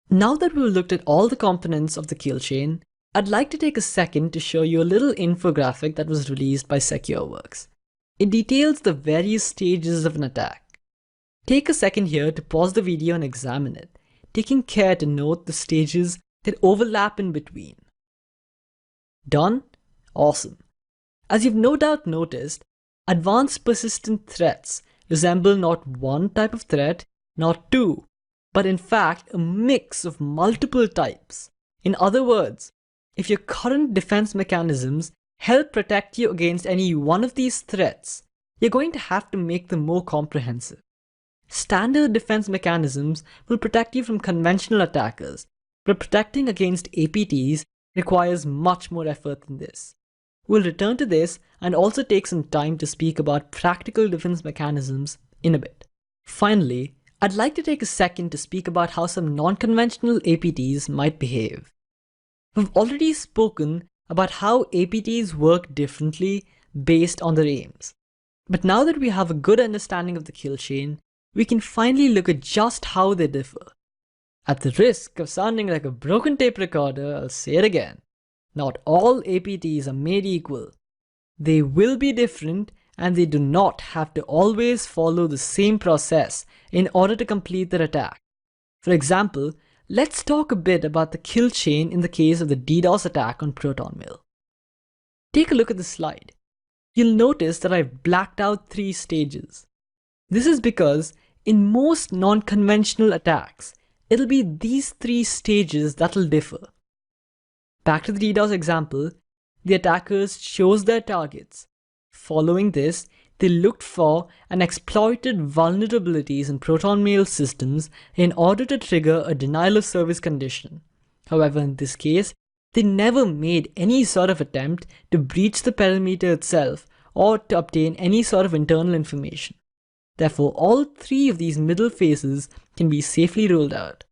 Now that we've looked at all the components of the kill chain, I'd like to take a second to show you a little infographic that was released by SecureWorks. It details the various stages of an attack. Take a second here to pause the video and examine it, taking care to note the stages that overlap in between. Done? Awesome. As you've no doubt noticed, advanced persistent threats resemble not one type of threat, not two, but in fact a mix of multiple types. In other words, if your current defense mechanisms help protect you against any one of these threats, you're going to have to make them more comprehensive. Standard defense mechanisms will protect you from conventional attackers, but protecting against APTs requires much more effort than this. We'll return to this and also take some time to speak about practical defense mechanisms in a bit. Finally, I'd like to take a second to speak about how some non-conventional APTs might behave. We've already spoken about how APTs work differently based on their aims. But now that we have a good understanding of the kill chain, we can finally look at just how they differ. At the risk of sounding like a broken tape recorder, I'll say it again. Not all APTs are made equal. They will be different, and they do not have to always follow the same process in order to complete their attack. For example, let's talk a bit about the kill chain in the case of the DDoS attack on ProtonMail. Take a look at the slide. You'll notice that I've blacked out 3 stages. This is because in most non-conventional attacks, it'll be these 3 stages that'll differ. Back to the DDoS example, the attackers chose their targets. Following this, they looked for and exploited vulnerabilities in ProtonMail systems in order to trigger a denial of service condition. However, in this case, they never made any sort of attempt to breach the perimeter itself or to obtain any sort of internal information. Therefore, all 3 of these middle phases can be safely ruled out.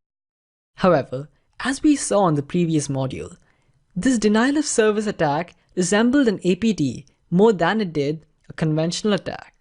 However, as we saw in the previous module, this denial of service attack resembled an APT more than it did a conventional attack.